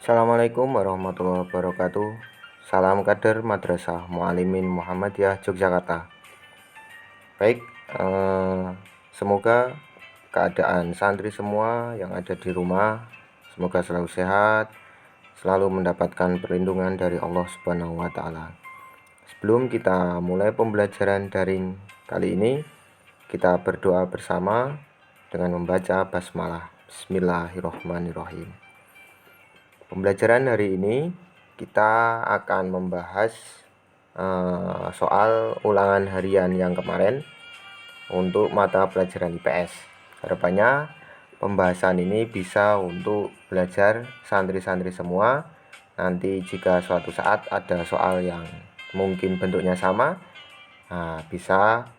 Assalamualaikum warahmatullahi wabarakatuh. Salam kader Madrasah Mualimin Muhammadiyah Yogyakarta. Baik, semoga keadaan santri semua yang ada di rumah semoga selalu sehat, selalu mendapatkan perlindungan dari Allah Subhanahu wa taala. Sebelum kita mulai pembelajaran daring kali ini, kita berdoa bersama dengan membaca basmalah. Bismillahirrahmanirrahim. Pembelajaran hari ini kita akan membahas soal ulangan harian yang kemarin untuk mata pelajaran IPS. Harapannya pembahasan ini bisa untuk belajar santri-santri semua. Nanti jika suatu saat ada soal yang mungkin bentuknya sama, bisa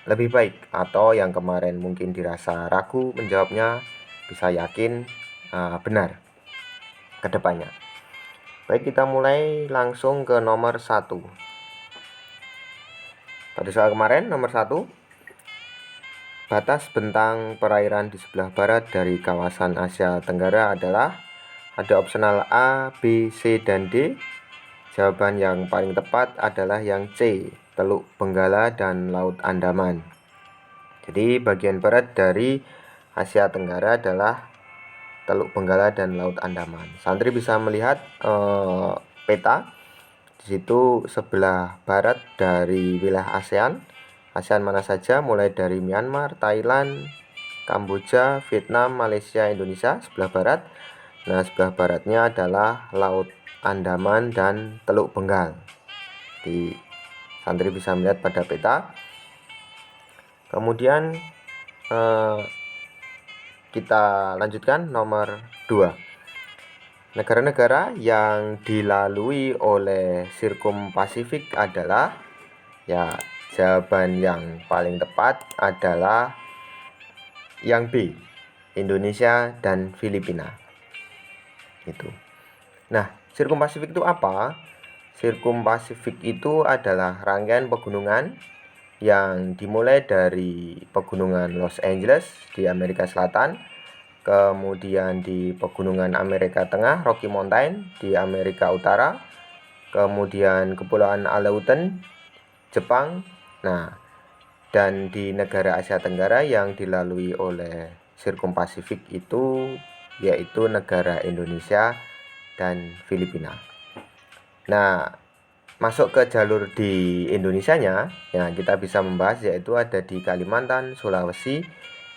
lebih baik, atau yang kemarin mungkin dirasa ragu menjawabnya bisa yakin benar ke depannya. Baik, kita mulai langsung ke nomor 1. Pada soal kemarin nomor 1, batas bentang perairan di sebelah barat dari kawasan Asia Tenggara adalah, ada opsional A, B, C, dan D. Jawaban yang paling tepat adalah yang C, Teluk Benggala dan Laut Andaman. Jadi bagian barat dari Asia Tenggara adalah Teluk Benggala dan Laut Andaman. Santri bisa melihat peta. Di situ sebelah barat dari wilayah ASEAN mana saja, mulai dari Myanmar, Thailand, Kamboja, Vietnam, Malaysia, Indonesia, sebelah barat. Nah, sebelah baratnya adalah Laut Andaman dan Teluk Bengal. Di santri bisa melihat pada peta. Kemudian kita lanjutkan nomor 2. Negara-negara yang dilalui oleh Sirkum Pasifik adalah, jawaban yang paling tepat adalah yang B, Indonesia dan Filipina. Itu. Nah, Sirkum Pasifik itu apa? Sirkum Pasifik itu adalah rangkaian pegunungan yang dimulai dari pegunungan Los Angeles di Amerika Selatan, kemudian di pegunungan Amerika Tengah, Rocky Mountain di Amerika Utara, kemudian Kepulauan Aleuten, Jepang. Nah, dan di negara Asia Tenggara yang dilalui oleh Sirkum Pasifik itu yaitu negara Indonesia dan Filipina. Nah, masuk ke jalur di Indonesianya, kita bisa membahas yaitu ada di Kalimantan, Sulawesi,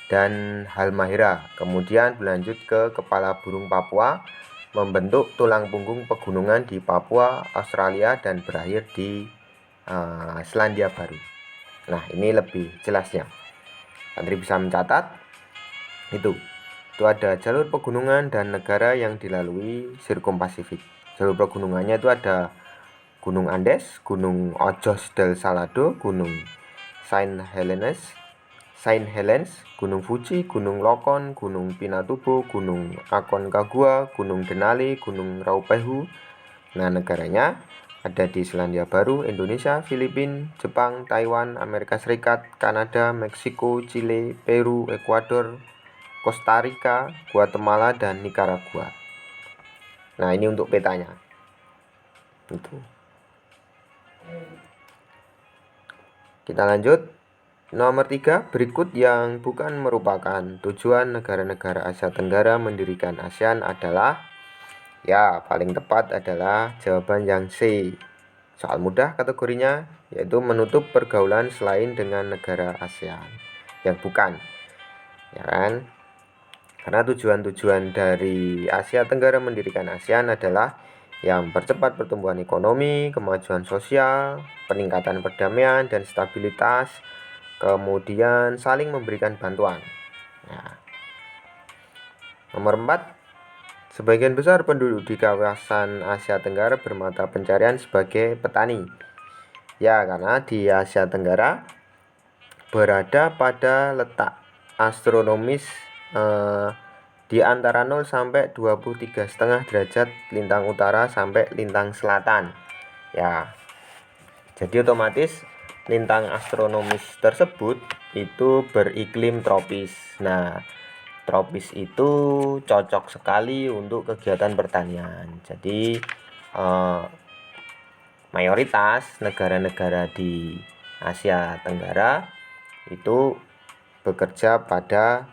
dan Halmahera. Kemudian berlanjut ke Kepala Burung Papua, membentuk tulang punggung pegunungan di Papua, Australia, dan berakhir di Selandia Baru. Nah, ini lebih jelasnya. Santri bisa mencatat itu ada jalur pegunungan dan negara yang dilalui Sirkum Pasifik. Jalur pegunungannya itu ada Gunung Andes, Gunung Ojos del Salado, Gunung Saint Helens, Gunung Fuji, Gunung Lokon, Gunung Pinatubo, Gunung Aconcagua, Gunung Denali, Gunung Raupehu. Nah, negaranya ada di Selandia Baru, Indonesia, Filipina, Jepang, Taiwan, Amerika Serikat, Kanada, Meksiko, Chile, Peru, Ekuador, Costa Rica, Guatemala, dan Nicaragua. Nah, ini untuk petanya. Itu. Kita lanjut. Nomor 3, berikut yang bukan merupakan tujuan negara-negara Asia Tenggara mendirikan ASEAN adalah, paling tepat adalah jawaban yang C. Soal mudah kategorinya, yaitu menutup pergaulan selain dengan negara ASEAN. Yang bukan, kan? Karena tujuan-tujuan dari Asia Tenggara mendirikan ASEAN adalah yang percepat pertumbuhan ekonomi, kemajuan sosial, peningkatan perdamaian dan stabilitas, kemudian saling memberikan bantuan. Nomor 4, sebagian besar penduduk di kawasan Asia Tenggara bermata pencarian sebagai petani. Karena di Asia Tenggara berada pada letak astronomis di antara 0 sampai 23,5 derajat lintang utara sampai lintang selatan. Jadi otomatis lintang astronomis tersebut itu beriklim tropis. Nah, subtropis itu cocok sekali untuk kegiatan pertanian. Jadi mayoritas negara-negara di Asia Tenggara itu bekerja pada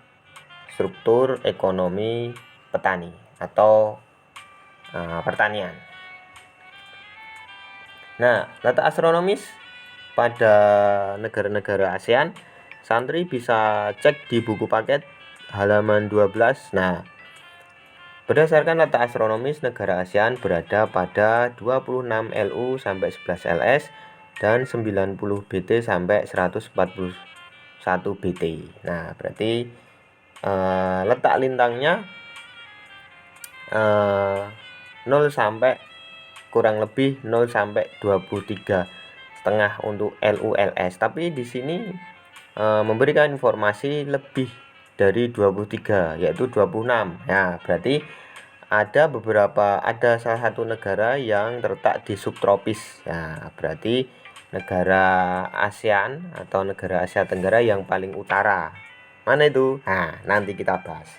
struktur ekonomi petani atau pertanian. Nah, letak astronomis pada negara-negara ASEAN, santri bisa cek di buku paket halaman 12. Nah, berdasarkan letak astronomis, negara ASEAN berada pada 26 LU sampai 11 LS dan 90 BT sampai 141 BT. Nah, berarti letak lintangnya 0 sampai kurang lebih 0 sampai 23 setengah untuk LULS. Tapi di sini memberikan informasi lebih dari 23, yaitu 26. Nah, berarti ada salah satu negara yang terletak di subtropis. Nah, berarti negara ASEAN atau negara Asia Tenggara yang paling utara. Mana itu? Nah, nanti kita bahas.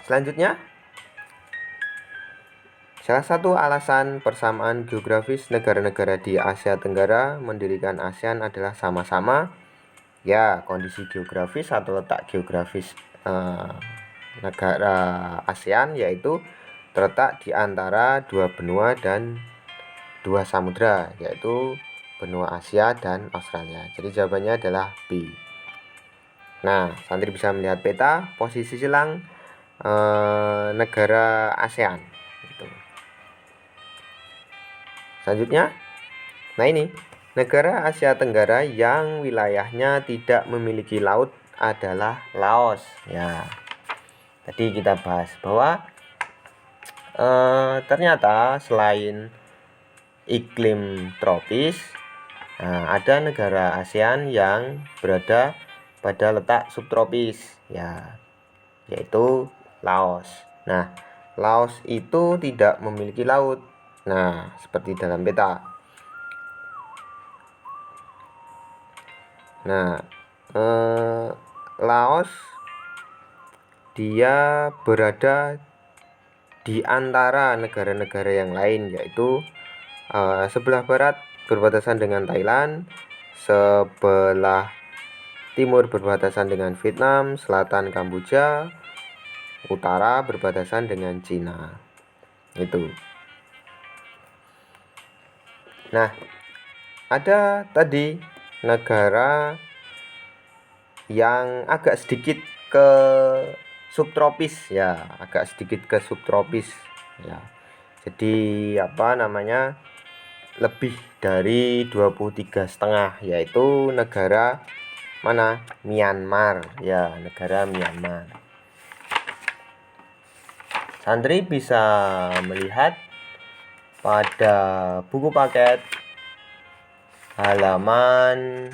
Selanjutnya, salah satu alasan persamaan geografis negara-negara di Asia Tenggara mendirikan ASEAN adalah sama-sama kondisi geografis atau letak geografis negara ASEAN, yaitu terletak di antara dua benua dan dua samudra, yaitu benua Asia dan Australia. Jadi jawabannya adalah B. Nah, santri bisa melihat peta posisi silang negara ASEAN. Selanjutnya, nah ini negara Asia Tenggara yang wilayahnya tidak memiliki laut adalah Laos. Ya, tadi kita bahas bahwa ternyata selain iklim tropis, ada negara ASEAN yang berada pada letak subtropis, yaitu Laos. Nah, Laos itu tidak memiliki laut. Nah, seperti dalam peta. Nah, Laos dia berada di antara negara-negara yang lain, yaitu sebelah barat berbatasan dengan Thailand, sebelah timur berbatasan dengan Vietnam, selatan Kamboja, utara berbatasan dengan Cina. Itu. Nah, ada tadi negara yang agak sedikit ke subtropis, agak sedikit ke subtropis, Jadi lebih dari 23,5, yaitu negara mana? Myanmar, negara Myanmar. Santri bisa melihat pada buku paket halaman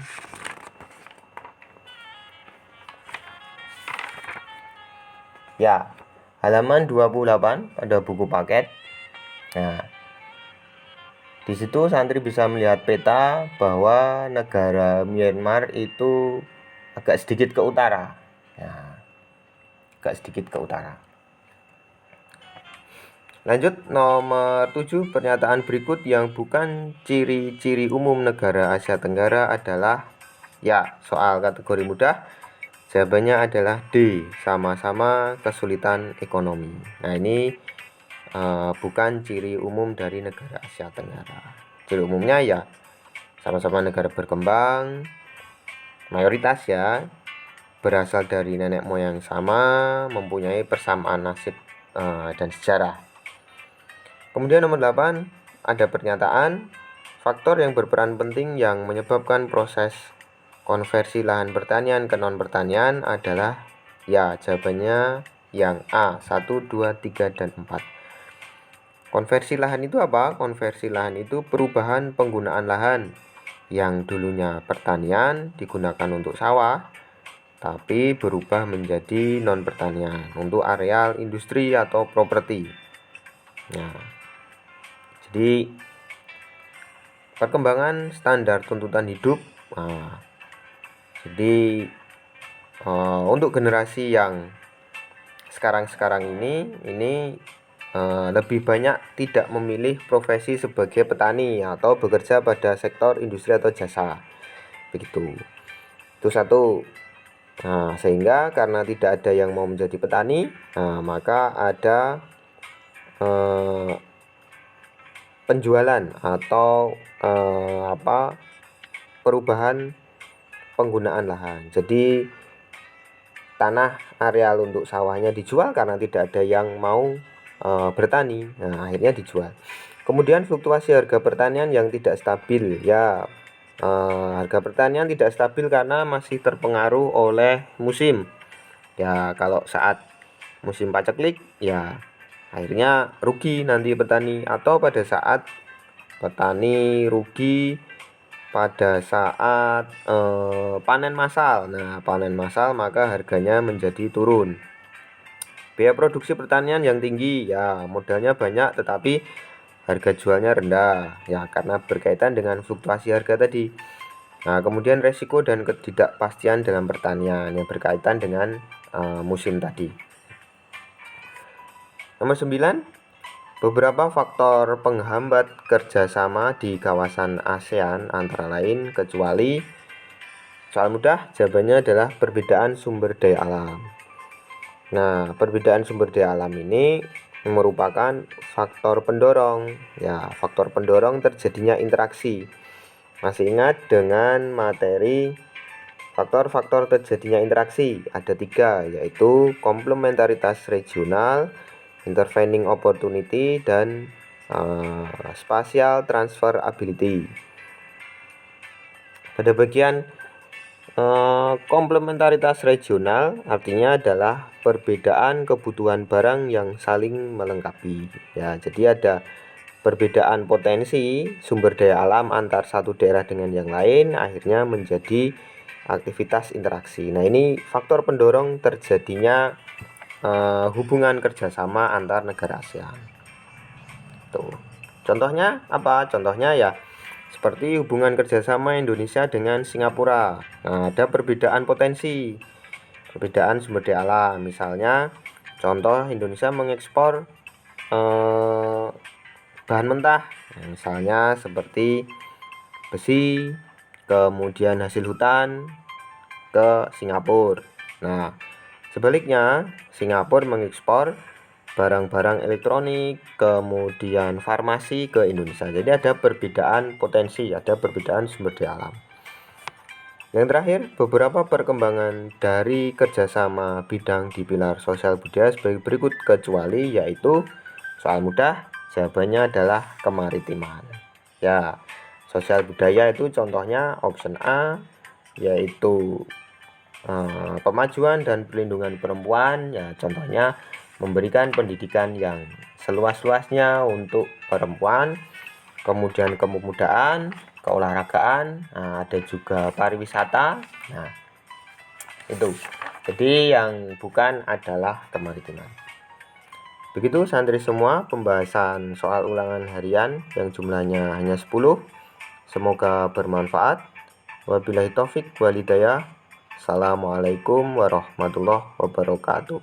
halaman 28 pada buku paket. Nah, di situ santri bisa melihat peta bahwa negara Myanmar itu agak sedikit ke utara. Agak sedikit ke utara. Lanjut, nomor 7, pernyataan berikut yang bukan ciri-ciri umum negara Asia Tenggara adalah soal kategori mudah. Jawabannya adalah D, sama-sama kesulitan ekonomi. Nah, ini bukan ciri umum dari negara Asia Tenggara. Ciri umumnya sama-sama negara berkembang, mayoritas berasal dari nenek moyang sama, mempunyai persamaan nasib dan sejarah. Kemudian nomor 8, ada pernyataan faktor yang berperan penting yang menyebabkan proses konversi lahan pertanian ke non pertanian adalah jawabannya yang A, 1, 2, 3, dan 4. Konversi lahan itu apa? Konversi lahan itu perubahan penggunaan lahan yang dulunya pertanian digunakan untuk sawah, tapi berubah menjadi non pertanian untuk areal industri atau properti. Jadi perkembangan standar tuntutan hidup. Jadi untuk generasi yang sekarang ini lebih banyak tidak memilih profesi sebagai petani atau bekerja pada sektor industri atau jasa, begitu. Itu satu. Nah, sehingga karena tidak ada yang mau menjadi petani, maka ada penjualan atau perubahan penggunaan lahan. Jadi tanah areal untuk sawahnya dijual karena tidak ada yang mau bertani. Nah, akhirnya dijual. Kemudian fluktuasi harga pertanian yang tidak stabil, ya. Harga pertanian tidak stabil karena masih terpengaruh oleh musim. Ya, kalau saat musim paceklik, ya akhirnya rugi nanti petani, atau pada saat petani rugi pada saat panen massal. Nah, panen massal maka harganya menjadi turun. Biaya produksi pertanian yang tinggi, ya modalnya banyak tetapi harga jualnya rendah, ya karena berkaitan dengan fluktuasi harga tadi. Nah, kemudian resiko dan ketidakpastian dalam pertanian yang berkaitan dengan musim tadi. Nomor 9, beberapa faktor penghambat kerjasama di kawasan ASEAN antara lain kecuali. Soal mudah, jawabannya adalah perbedaan sumber daya alam. Nah, perbedaan sumber daya alam ini merupakan faktor pendorong. Ya, faktor pendorong terjadinya interaksi. Masih ingat dengan materi faktor-faktor terjadinya interaksi? Ada 3, yaitu komplementaritas regional, intervening opportunity, dan spatial transfer ability. Pada bagian komplementaritas regional artinya adalah perbedaan kebutuhan barang yang saling melengkapi. Ya, jadi ada perbedaan potensi sumber daya alam antar satu daerah dengan yang lain, akhirnya menjadi aktivitas interaksi. Nah, ini faktor pendorong terjadinya hubungan kerjasama antar negara ASEAN. Tuh. Contohnya apa? Contohnya ya seperti hubungan kerjasama Indonesia dengan Singapura. Nah, ada perbedaan potensi, perbedaan sumber daya alam. Misalnya, contoh Indonesia mengekspor bahan mentah, misalnya seperti besi, kemudian hasil hutan ke Singapura. Nah, sebaliknya Singapura mengekspor barang-barang elektronik, kemudian farmasi ke Indonesia. Jadi ada perbedaan potensi, ada perbedaan sumber daya alam. Yang terakhir, beberapa perkembangan dari kerjasama bidang di pilar sosial budaya sebagai berikut kecuali, yaitu soal mudah, jawabannya adalah kemaritiman. Ya, sosial budaya itu contohnya option A, yaitu pemajuan dan perlindungan perempuan. Ya, contohnya memberikan pendidikan yang seluas-luasnya untuk perempuan, kemudian kepemudaan, keolahragaan, ada juga pariwisata. Nah, itu. Jadi yang bukan adalah kemaritiman. Begitu santri semua pembahasan soal ulangan harian yang jumlahnya hanya 10. Semoga bermanfaat. Wabillahi taufik wal hidayah. Assalamualaikum warahmatullahi wabarakatuh.